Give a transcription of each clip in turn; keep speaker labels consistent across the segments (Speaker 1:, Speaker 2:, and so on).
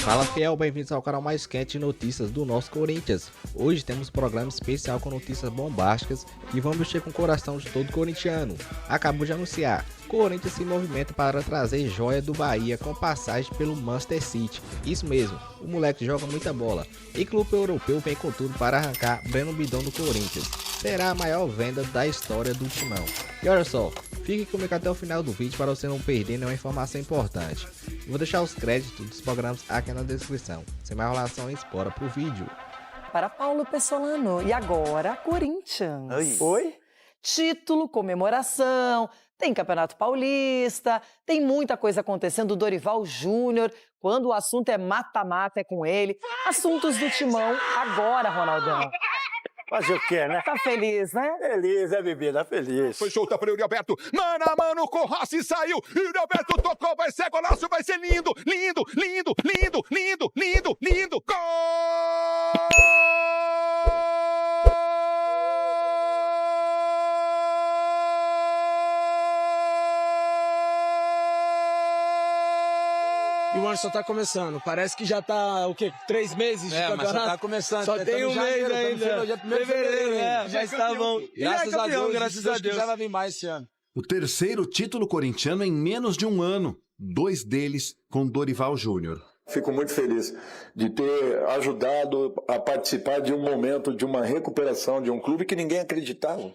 Speaker 1: Fala fiel, bem-vindos ao canal mais quente de notícias do nosso Corinthians. Hoje temos um programa especial com notícias bombásticas e vamos mexer com o coração de todo corintiano. Acabou de anunciar, Corinthians se movimenta para trazer joia do Bahia com passagem pelo Manchester City. Isso mesmo, o moleque joga muita bola. E clube europeu vem com tudo para arrancar Breno Bidon do Corinthians. Será a maior venda da história do timão. E olha só, fique comigo até o final do vídeo para você não perder nenhuma informação importante. Vou deixar os créditos dos programas aqui na descrição. Sem mais enrolações, bora pro vídeo.
Speaker 2: Para Paulo Pessolano. E agora, Corinthians.
Speaker 3: Oi?
Speaker 2: Título, comemoração, tem Campeonato Paulista, tem muita coisa acontecendo. Dorival Júnior, quando o assunto é mata-mata, é com ele. Assuntos do timão, agora, Ronaldão.
Speaker 3: Fazer o quê, né?
Speaker 2: Tá feliz, né?
Speaker 3: Feliz, bebê? Tá feliz.
Speaker 4: Foi solta para o Yuri Alberto, mano a mano com Rossi, saiu, Yuri Alberto tocou, vai ser golaço, vai ser lindo, lindo, lindo, lindo, lindo, lindo, lindo, gol!
Speaker 5: E o ano só tá começando. Parece que já tá, o quê? 3 meses de campeonato?
Speaker 6: Mas só tá começando.
Speaker 5: Só tem um mês ainda.
Speaker 6: Fevereiro,
Speaker 5: Mas tá bom.
Speaker 6: Graças a Deus,
Speaker 5: graças a Deus.
Speaker 6: Já vai vir mais esse ano.
Speaker 7: O terceiro título corintiano em menos de um ano. 2 deles com Dorival Júnior.
Speaker 8: Fico muito feliz de ter ajudado a participar de um momento, de uma recuperação de um clube que ninguém acreditava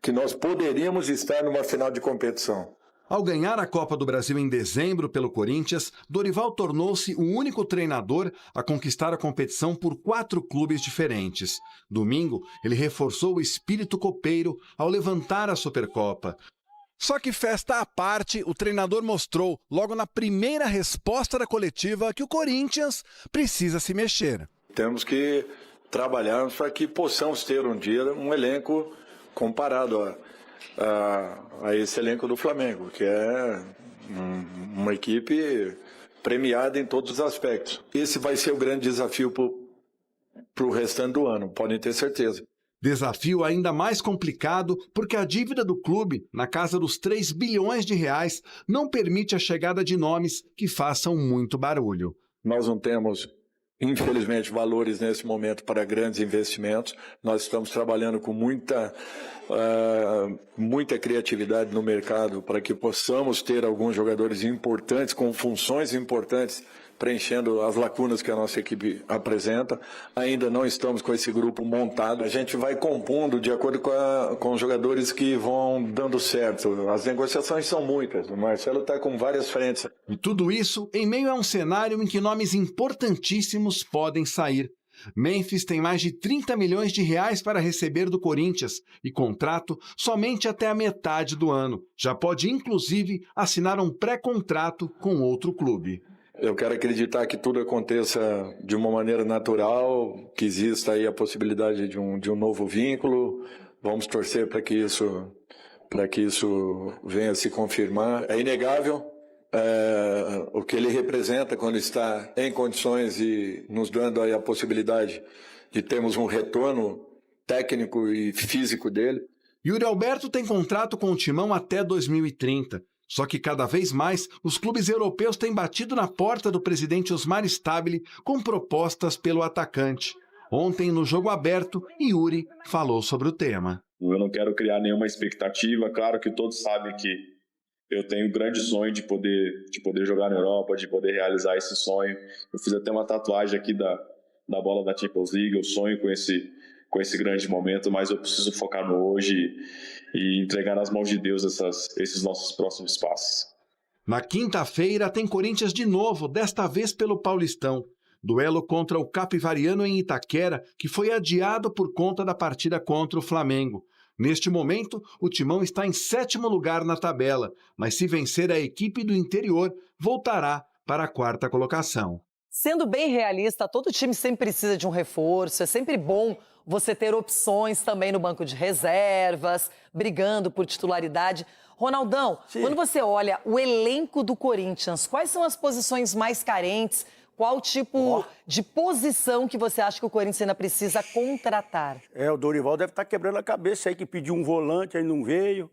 Speaker 8: que nós poderíamos estar numa final de competição.
Speaker 7: Ao ganhar a Copa do Brasil em dezembro pelo Corinthians, Dorival tornou-se o único treinador a conquistar a competição por 4 clubes diferentes. Domingo, ele reforçou o espírito copeiro ao levantar a Supercopa. Só que festa à parte, o treinador mostrou, logo na primeira resposta da coletiva, que o Corinthians precisa se mexer.
Speaker 8: Temos que trabalhar para que possamos ter um dia um elenco comparado a esse elenco do Flamengo, que é uma equipe premiada em todos os aspectos. Esse vai ser o grande desafio para o restante do ano, podem ter certeza.
Speaker 7: Desafio ainda mais complicado porque a dívida do clube, na casa dos 3 bilhões de reais, não permite a chegada de nomes que façam muito barulho.
Speaker 8: Nós não temos, infelizmente, valores nesse momento para grandes investimentos. Nós estamos trabalhando com muita criatividade no mercado para que possamos ter alguns jogadores importantes, com funções importantes, preenchendo as lacunas que a nossa equipe apresenta. Ainda não estamos com esse grupo montado. A gente vai compondo de acordo com os jogadores que vão dando certo. As negociações são muitas. O Marcelo está com várias frentes.
Speaker 7: E tudo isso em meio a um cenário em que nomes importantíssimos podem sair. Memphis tem mais de 30 milhões de reais para receber do Corinthians e contrato somente até a metade do ano. Já pode, inclusive, assinar um pré-contrato com outro clube.
Speaker 8: Eu quero acreditar que tudo aconteça de uma maneira natural, que exista aí a possibilidade de um novo vínculo. Vamos torcer para que isso venha a se confirmar. É inegável o que ele representa quando está em condições e nos dando aí a possibilidade de termos um retorno técnico e físico dele.
Speaker 7: Yuri Alberto tem contrato com o Timão até 2030. Só que cada vez mais os clubes europeus têm batido na porta do presidente Osmar Stabile com propostas pelo atacante. Ontem, no Jogo Aberto, Yuri falou sobre o tema.
Speaker 9: Eu não quero criar nenhuma expectativa. Claro que todos sabem que eu tenho um grande sonho de poder jogar na Europa, de poder realizar esse sonho. Eu fiz até uma tatuagem aqui da bola da Champions League. Eu sonho com esse grande momento, mas eu preciso focar no hoje e entregar nas mãos de Deus esses nossos próximos passos.
Speaker 7: Na quinta-feira tem Corinthians de novo, desta vez pelo Paulistão. Duelo contra o Capivariano em Itaquera, que foi adiado por conta da partida contra o Flamengo. Neste momento, o Timão está em 7º lugar na tabela, mas se vencer a equipe do interior, voltará para a 4ª colocação.
Speaker 2: Sendo bem realista, todo time sempre precisa de um reforço, é sempre bom você ter opções também no banco de reservas, brigando por titularidade. Ronaldão,
Speaker 3: Sim.
Speaker 2: Quando você olha o elenco do Corinthians, quais são as posições mais carentes? Qual tipo de posição que você acha que o Corinthians ainda precisa contratar?
Speaker 3: O Dorival deve estar quebrando a cabeça aí, que pediu um volante, aí não veio.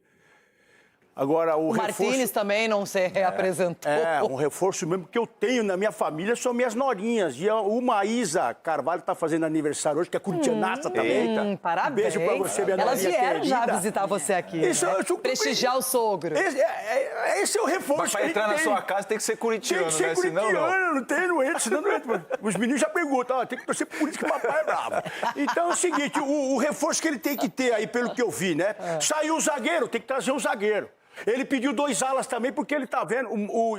Speaker 3: Agora,
Speaker 2: O Martínez também não se reapresentou.
Speaker 3: Um reforço mesmo que eu tenho na minha família são minhas norinhas. E o Maísa Carvalho está fazendo aniversário hoje, que é corintianaça também.
Speaker 2: Parabéns.
Speaker 3: Beijo pra você, minha
Speaker 2: Elas
Speaker 3: norinha
Speaker 2: vieram já
Speaker 3: querida.
Speaker 2: visitar você aqui,
Speaker 3: Isso,
Speaker 2: né?
Speaker 3: eu sou-
Speaker 2: Prestigiar o sogro.
Speaker 3: Esse é o reforço
Speaker 6: Mas
Speaker 3: que
Speaker 6: pra
Speaker 3: a gente
Speaker 6: entrar na
Speaker 3: tem.
Speaker 6: sua casa tem que ser
Speaker 3: Tem
Speaker 6: corintiano,
Speaker 3: que ser
Speaker 6: né? Senão,
Speaker 3: corintiano, não entra, senão não entra. Os meninos já perguntam, tem que torcer por isso que o papai é bravo. Então é o seguinte, o reforço que ele tem que ter aí, pelo que eu vi, né? Saiu o zagueiro, tem que trazer um zagueiro. Ele pediu 2 alas também, porque ele tá vendo,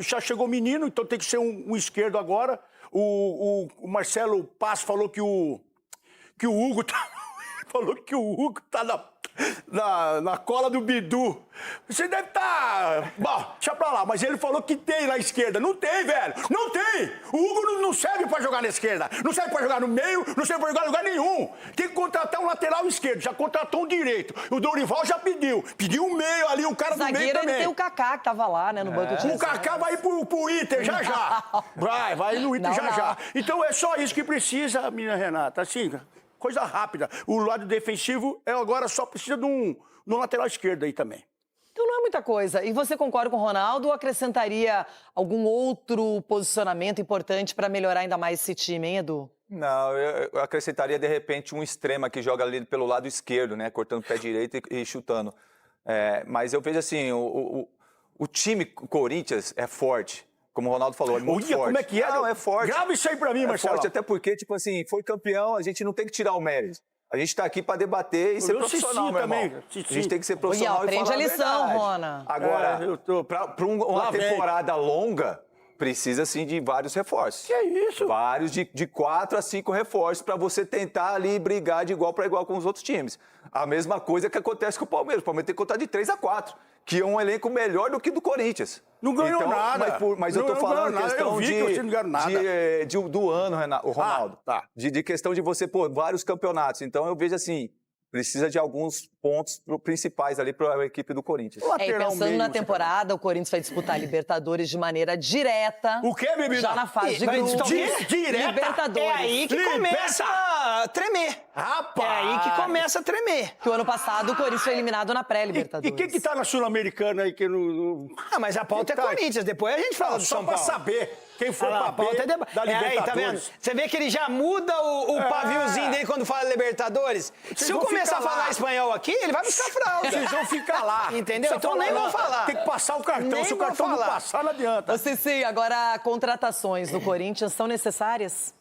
Speaker 3: já chegou menino, então tem que ser um esquerdo agora. O Marcelo Paz falou que o Hugo tá... falou que o Hugo tá na cola do Bidu. Você deve estar... Bom, deixa pra lá, mas ele falou que tem na esquerda. Não tem, velho, não tem. O Hugo não serve pra jogar na esquerda, não serve pra jogar no meio, não serve pra jogar em lugar nenhum. Tem que contratar um lateral esquerdo, já contratou um direito. O Dorival já pediu um meio ali, um cara do meio
Speaker 2: Zagueiro,
Speaker 3: também.
Speaker 2: ele tem o Kaká, que tava lá, né, no banco de
Speaker 3: O Kaká vai ir pro Inter já. Vai no Inter
Speaker 2: Não.
Speaker 3: já. Então é só isso que precisa, minha Renata. Assim, coisa rápida. O lado defensivo agora só precisa de um lateral esquerdo aí também.
Speaker 2: Então não é muita coisa. E você concorda com o Ronaldo ou acrescentaria algum outro posicionamento importante para melhorar ainda mais esse time, hein, Edu?
Speaker 6: Não, eu acrescentaria, de repente, um extrema que joga ali pelo lado esquerdo, né? Cortando o pé direito e chutando. Mas eu vejo assim, o time Corinthians é forte. Como o Ronaldo falou, é muito forte.
Speaker 3: Como é que é?
Speaker 6: Não, é forte.
Speaker 3: Grava isso aí pra mim, Marcelo.
Speaker 6: É forte, até porque, tipo assim, foi campeão, a gente não tem que tirar o mérito. A gente tá aqui pra debater e ser profissional, meu irmão. A gente tem que ser profissional e
Speaker 2: aprende
Speaker 6: falar
Speaker 2: a lição,
Speaker 6: verdade.
Speaker 2: Rona.
Speaker 6: Agora, pra uma temporada longa, precisa, sim, de vários reforços.
Speaker 3: Que é isso?
Speaker 6: Vários, de 4 a 5 reforços pra você tentar ali brigar de igual pra igual com os outros times. A mesma coisa que acontece com o Palmeiras. O Palmeiras tem que contar de 3 a 4, que é um elenco melhor do que do Corinthians.
Speaker 3: Não ganhou nada.
Speaker 6: Mas eu tô falando questão do ano, o Ronaldo.
Speaker 3: Tá.
Speaker 6: De questão de você, vários campeonatos. Então eu vejo assim, precisa de alguns pontos principais ali para a equipe do Corinthians.
Speaker 2: E pensando na temporada, o Corinthians vai disputar a Libertadores de maneira direta.
Speaker 3: O quê, bebida?
Speaker 2: Já na fase de
Speaker 3: Mas
Speaker 2: grupos.
Speaker 3: direta?
Speaker 2: Libertadores.
Speaker 5: É aí que começa a tremer.
Speaker 3: Rapaz!
Speaker 5: É aí que começa a tremer.
Speaker 2: Que o ano passado o Corinthians foi eliminado na
Speaker 3: E
Speaker 2: pré-Libertadores.
Speaker 3: quem que tá na Sul-Americana aí que não...
Speaker 5: Mas a pauta é Corinthians, depois a gente fala do
Speaker 3: Só
Speaker 5: São
Speaker 3: pra
Speaker 5: Paulo.
Speaker 3: saber quem foi
Speaker 5: Olha lá,
Speaker 3: pra
Speaker 5: a pauta é
Speaker 3: B
Speaker 5: deba-
Speaker 3: da
Speaker 5: aí,
Speaker 3: Libertadores.
Speaker 5: tá vendo? Você vê que ele já muda o paviozinho dele quando fala Libertadores. Se eu
Speaker 3: vão
Speaker 5: começar a
Speaker 3: ficar
Speaker 5: falar
Speaker 3: lá.
Speaker 5: espanhol aqui, ele vai buscar fralda.
Speaker 3: Vocês vão ficar lá.
Speaker 5: Entendeu?
Speaker 3: Você
Speaker 5: Então
Speaker 3: fala,
Speaker 5: nem
Speaker 3: não,
Speaker 5: vão falar.
Speaker 3: Tem que passar o cartão.
Speaker 5: Nem
Speaker 3: Se o
Speaker 5: vão
Speaker 3: cartão não
Speaker 5: falar.
Speaker 3: passar, não adianta.
Speaker 2: Sim, agora contratações no Corinthians são necessárias?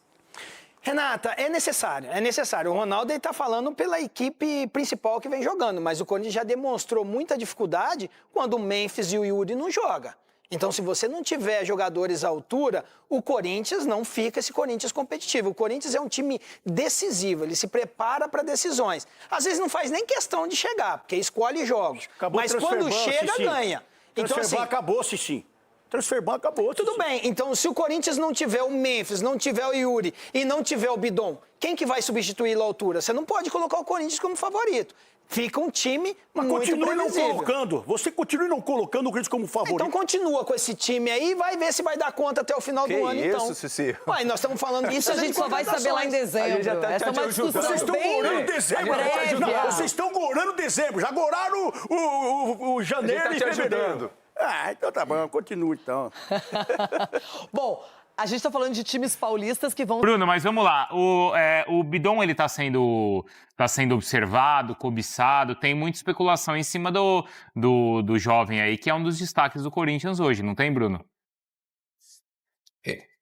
Speaker 5: Renata, é necessário, é necessário. O Ronaldo está falando pela equipe principal que vem jogando, mas o Corinthians já demonstrou muita dificuldade quando o Memphis e o Yuri não jogam. Então, se você não tiver jogadores à altura, o Corinthians não fica esse Corinthians competitivo. O Corinthians é um time decisivo, ele se prepara para decisões. Às vezes não faz nem questão de chegar, porque escolhe jogos.
Speaker 3: Acabou
Speaker 5: mas
Speaker 3: o
Speaker 5: quando
Speaker 3: Transferban,
Speaker 5: chega,
Speaker 3: Cici.
Speaker 5: ganha. Então,
Speaker 3: Transferban
Speaker 5: assim,
Speaker 3: acabou, Cici. Transferban acabou.
Speaker 5: tudo bem, então se o Corinthians não tiver o Memphis, não tiver o Yuri e não tiver o Bidon, quem que vai substituir a altura? Você não pode colocar o Corinthians como favorito. Fica um time
Speaker 3: Mas
Speaker 5: muito
Speaker 3: continue não
Speaker 5: previsível.
Speaker 3: colocando. Você continue não colocando o Corinthians como favorito.
Speaker 5: Então continua com esse time aí e vai ver se vai dar conta até o final
Speaker 6: Que
Speaker 5: do ano,
Speaker 6: isso,
Speaker 5: então.
Speaker 6: Cici?
Speaker 5: Uai, nós estamos falando disso,
Speaker 2: Isso a gente só vai saber lá em
Speaker 6: A
Speaker 2: dezembro.
Speaker 6: gente já tá
Speaker 2: Essa é
Speaker 6: te
Speaker 2: uma
Speaker 6: ajudando.
Speaker 2: discussão
Speaker 3: Vocês estão
Speaker 2: bem
Speaker 3: gorando dezembro.
Speaker 2: prévia.
Speaker 3: Não, vocês estão gorando dezembro. Já goraram o janeiro
Speaker 6: A gente tá
Speaker 3: e
Speaker 6: te
Speaker 3: fevereiro.
Speaker 6: ajudando.
Speaker 3: Então tá bom. Continua, então.
Speaker 2: Bom, a gente tá falando de times paulistas que vão...
Speaker 10: Bruno, mas vamos lá. O Bidon, ele tá sendo observado, cobiçado. Tem muita especulação em cima do jovem aí, que é um dos destaques do Corinthians hoje, não tem, Bruno?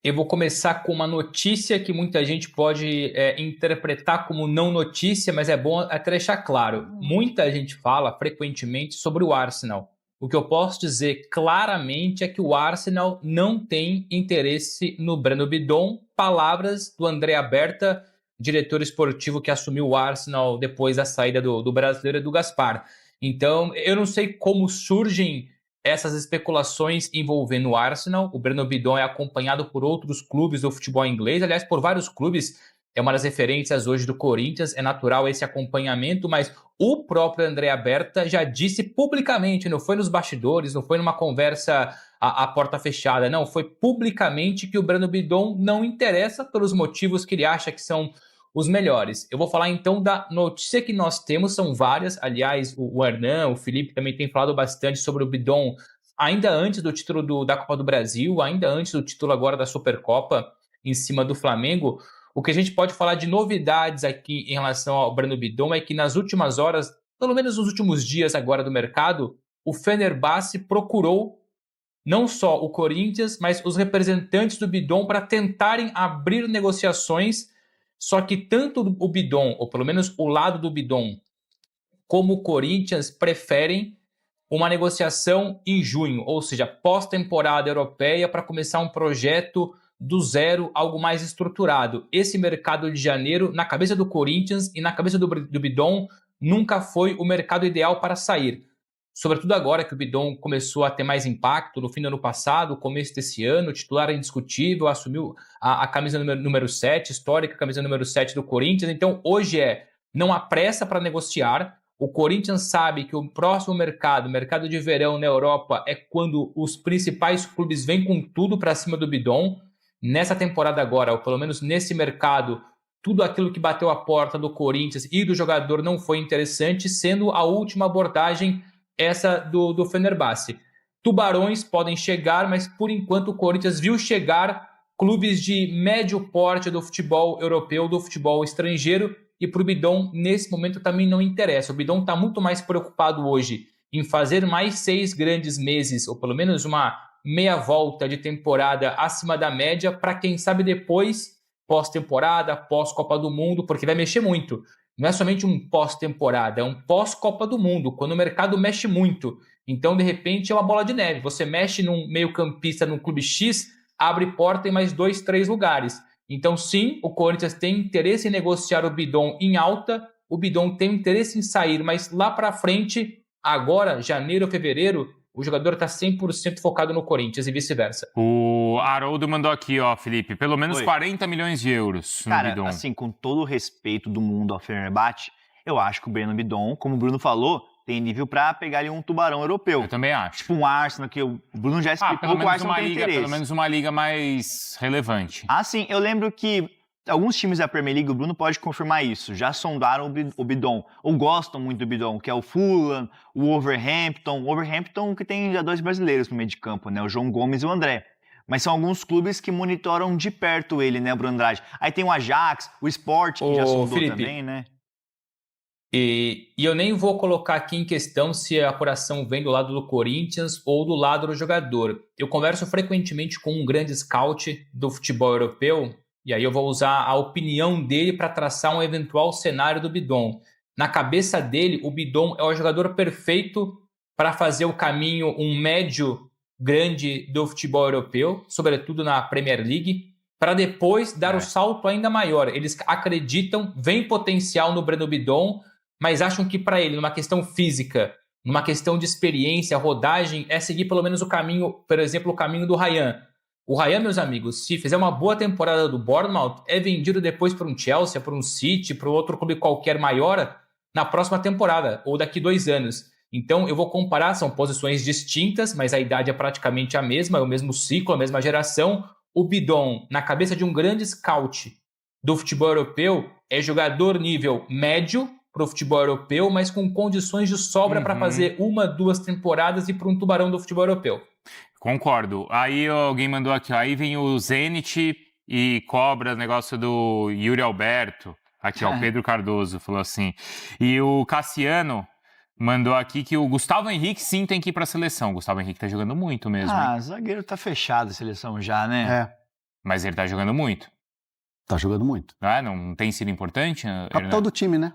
Speaker 11: Eu vou começar com uma notícia que muita gente pode interpretar como não notícia, mas é bom até deixar claro. Muita gente fala frequentemente sobre o Arsenal. O que eu posso dizer claramente é que o Arsenal não tem interesse no Breno Bidon. Palavras do André Berta, diretor esportivo que assumiu o Arsenal depois da saída do brasileiro Edu Gaspar. Então, eu não sei como surgem essas especulações envolvendo o Arsenal. O Breno Bidon é acompanhado por outros clubes do futebol inglês, aliás, por vários clubes. É uma das referências hoje do Corinthians, é natural esse acompanhamento, mas o próprio André Berta já disse publicamente, não foi nos bastidores, não foi numa conversa à porta fechada, não, foi publicamente que o Breno Bidon não interessa pelos motivos que ele acha que são os melhores. Eu vou falar então da notícia que nós temos, são várias. Aliás, o Hernan, o Felipe também tem falado bastante sobre o Bidon, ainda antes do título da Copa do Brasil, ainda antes do título agora da Supercopa, em cima do Flamengo. O que a gente pode falar de novidades aqui em relação ao Breno Bidon é que nas últimas horas, pelo menos nos últimos dias agora do mercado, o Fenerbahçe procurou não só o Corinthians, mas os representantes do Bidon para tentarem abrir negociações. Só que tanto o Bidon, ou pelo menos o lado do Bidon, como o Corinthians preferem uma negociação em junho, ou seja, pós-temporada europeia, para começar um projeto do zero, algo mais estruturado. Esse mercado de janeiro, na cabeça do Corinthians e na cabeça do Bidon, nunca foi o mercado ideal para sair. Sobretudo agora que o Bidon começou a ter mais impacto, no fim do ano passado, começo desse ano, titular indiscutível, assumiu a camisa número 7, histórica camisa número 7 do Corinthians. Então, hoje não há pressa para negociar. O Corinthians sabe que o próximo mercado, o mercado de verão na Europa, é quando os principais clubes vêm com tudo para cima do Bidon. Nessa temporada agora, ou pelo menos nesse mercado, tudo aquilo que bateu a porta do Corinthians e do jogador não foi interessante, sendo a última abordagem essa do Fenerbahçe. Tubarões podem chegar, mas por enquanto o Corinthians viu chegar clubes de médio porte do futebol europeu, do futebol estrangeiro, e para o Bidon, nesse momento, também não interessa. O Bidon está muito mais preocupado hoje em fazer mais 6 grandes meses, ou pelo menos uma meia volta de temporada acima da média, para quem sabe depois, pós-temporada, pós-Copa do Mundo, porque vai mexer muito. Não é somente um pós-temporada, é um pós-Copa do Mundo, quando o mercado mexe muito. Então, de repente, é uma bola de neve. Você mexe num meio-campista num clube X, abre porta em mais 2, 3 lugares. Então, sim, o Corinthians tem interesse em negociar o Bidon em alta, o Bidon tem interesse em sair, mas lá para frente, agora, janeiro, fevereiro, o jogador está 100% focado no Corinthians e vice-versa.
Speaker 10: O Haroldo mandou aqui, ó, Felipe, pelo menos 40 milhões de euros no Bidon.
Speaker 12: Cara, assim, com todo o respeito do mundo ao Fenerbahçe, eu acho que o Breno Bidon, como o Bruno falou, tem nível pra pegar ali um tubarão europeu.
Speaker 10: Eu também acho.
Speaker 12: Tipo um Arsenal, que o Bruno já explicou que o Arsenal tem interesse.
Speaker 10: Pelo menos uma liga mais relevante.
Speaker 12: Ah, sim. Eu lembro que alguns times da Premier League, o Bruno pode confirmar isso, já sondaram o Bidon, ou gostam muito do Bidon, que é o Fulham, o Wolverhampton. O Wolverhampton que tem já 2 brasileiros no meio de campo, né? O João Gomes e o André. Mas são alguns clubes que monitoram de perto ele, né, Bruno Andrade? Aí tem o Ajax, o Sport, que já sondou Felipe, também, né?
Speaker 11: E eu nem vou colocar aqui em questão se a apuração vem do lado do Corinthians ou do lado do jogador. Eu converso frequentemente com um grande scout do futebol europeu, e aí eu vou usar a opinião dele para traçar um eventual cenário do Bidon. Na cabeça dele, o Bidon é o jogador perfeito para fazer o caminho, um médio grande do futebol europeu, sobretudo na Premier League, para depois dar o salto ainda maior. Eles acreditam, veem potencial no Breno Bidon, mas acham que para ele, numa questão física, numa questão de experiência, rodagem, é seguir pelo menos o caminho, por exemplo, o caminho do Ryan. O Ryan, meus amigos, se fizer uma boa temporada do Bournemouth, é vendido depois para um Chelsea, para um City, para outro clube qualquer maior, na próxima temporada, ou daqui 2 anos. Então, eu vou comparar, são posições distintas, mas a idade é praticamente a mesma, é o mesmo ciclo, a mesma geração. O Bidon, na cabeça de um grande scout do futebol europeu, é jogador nível médio para o futebol europeu, mas com condições de sobra para fazer 1, 2 temporadas e para um tubarão do futebol europeu.
Speaker 10: Concordo. Aí alguém mandou aqui, ó, aí vem o Zenit e cobra negócio do Yuri Alberto. Aqui, ó, o Pedro Cardoso falou assim. E o Cassiano mandou aqui que o Gustavo Henrique sim tem que ir para a seleção. O Gustavo Henrique tá jogando muito mesmo.
Speaker 12: Ah, zagueiro tá fechado a seleção já, né?
Speaker 13: É.
Speaker 10: Mas ele tá jogando muito.
Speaker 13: Tá jogando muito.
Speaker 10: Não tem sido importante?
Speaker 13: Capitão do time, né?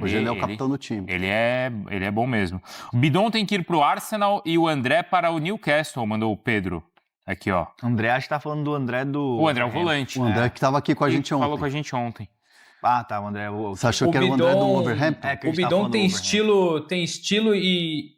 Speaker 10: Hoje
Speaker 13: ele é o capitão do time.
Speaker 10: Ele é bom mesmo. O Bidon tem que ir pro Arsenal e o André para o Newcastle, mandou o Pedro. Aqui, ó.
Speaker 12: André, acho que tá falando do André do...
Speaker 10: O André é o volante.
Speaker 13: O André que tava aqui com a gente ontem.
Speaker 10: Falou com a gente ontem.
Speaker 12: Ah, tá, o André...
Speaker 13: Você achou que era o André do Wolverhampton?
Speaker 11: O Bidon tem estilo e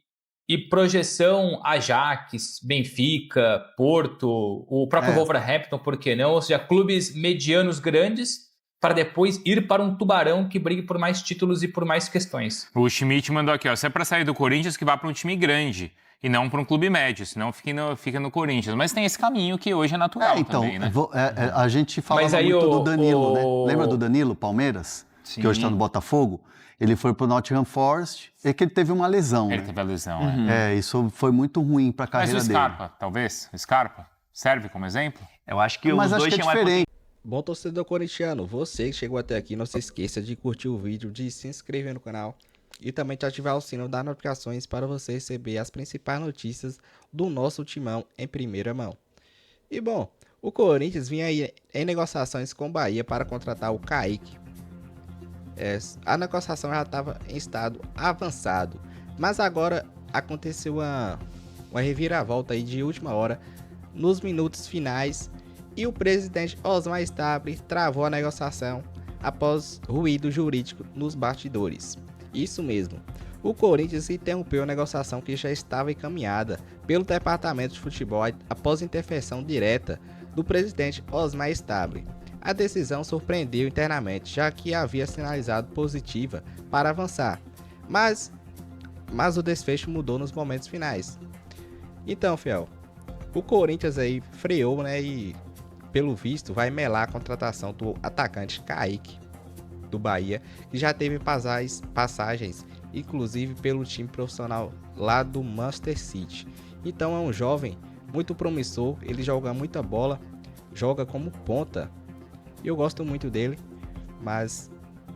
Speaker 11: projeção Ajax, Benfica, Porto, o próprio Wolverhampton, por que não? Ou seja, clubes medianos grandes para depois ir para um tubarão que brigue por mais títulos e por mais questões.
Speaker 10: O Schmidt mandou aqui, ó, se é para sair do Corinthians, que vá para um time grande. e não para um clube médio, senão fica no Corinthians. Mas tem esse caminho que hoje é natural
Speaker 13: então,
Speaker 10: também, né?
Speaker 13: A gente falava muito do Danilo, né? Lembra do Danilo, Palmeiras?
Speaker 12: Sim.
Speaker 13: Que hoje está no Botafogo? Ele foi pro Nottingham Forest e que ele teve uma lesão.
Speaker 10: Ele
Speaker 13: né?
Speaker 10: teve a lesão,
Speaker 13: Isso foi muito ruim para a carreira
Speaker 10: Mas o
Speaker 13: dele.
Speaker 10: Scarpa, talvez? O Scarpa serve como exemplo?
Speaker 12: Eu acho que
Speaker 13: Mas
Speaker 12: os
Speaker 13: acho
Speaker 12: dois
Speaker 13: que é
Speaker 12: tinham
Speaker 13: diferente.
Speaker 1: Bom, torcedor corintiano, você que chegou até aqui, não se esqueça de curtir o vídeo, de se inscrever no canal e também de ativar o sino das notificações para você receber as principais notícias do nosso timão em primeira mão. E bom, o Corinthians vinha aí em negociações com o Bahia para contratar o Kaique. A negociação já estava em estado avançado, mas agora aconteceu uma reviravolta aí de última hora nos minutos finais e o presidente Osmar Stable travou a negociação após ruído jurídico nos bastidores. Isso mesmo, o Corinthians interrompeu a negociação que já estava encaminhada pelo departamento de futebol após intervenção direta do presidente Osmar Stable. A decisão surpreendeu internamente, já que havia sinalizado positiva para avançar, mas o desfecho mudou nos momentos finais. Então, fiel, o Corinthians aí freou, né, e pelo visto vai melar a contratação do atacante Kaique do Bahia, que já teve passagens, inclusive pelo time profissional lá do Manchester City. Então é um jovem muito promissor, ele joga muita bola, joga como ponta. E eu gosto muito dele, mas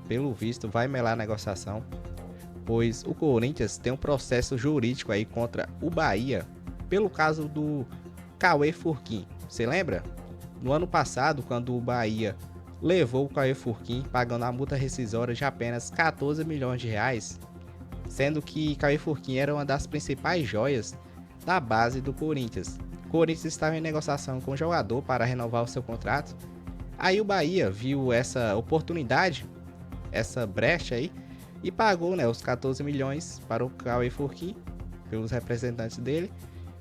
Speaker 1: pelo visto vai melar a negociação, pois o Corinthians tem um processo jurídico aí contra o Bahia pelo caso do Cauê Furquim. Você lembra? No ano passado, quando o Bahia levou o Cauê Furquim pagando a multa rescisória de apenas 14 milhões de reais, sendo que Cauê Furquim era uma das principais joias da base do Corinthians. O Corinthians estava em negociação com o jogador para renovar o seu contrato. Aí o Bahia viu essa oportunidade, essa brecha aí, e pagou, né, os 14 milhões para o Cauê Furquim, pelos representantes dele,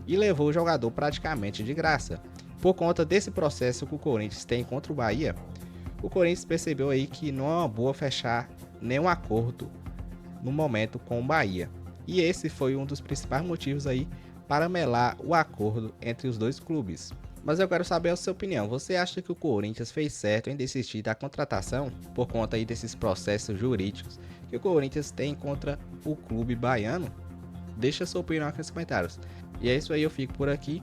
Speaker 1: e levou o jogador praticamente de graça. Por conta desse processo que o Corinthians tem contra o Bahia, o Corinthians percebeu aí que não é uma boa fechar nenhum acordo no momento com o Bahia. E esse foi um dos principais motivos aí para melar o acordo entre os dois clubes. Mas eu quero saber a sua opinião. Você acha que o Corinthians fez certo em desistir da contratação por conta aí desses processos jurídicos que o Corinthians tem contra o clube baiano? Deixa a sua opinião aqui nos comentários. E é isso aí, eu fico por aqui.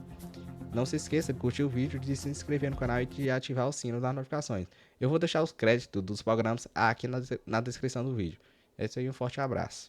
Speaker 1: Não se esqueça de curtir o vídeo, de se inscrever no canal e de ativar o sino das notificações. Eu vou deixar os créditos dos programas aqui na descrição do vídeo. É isso aí, um forte abraço.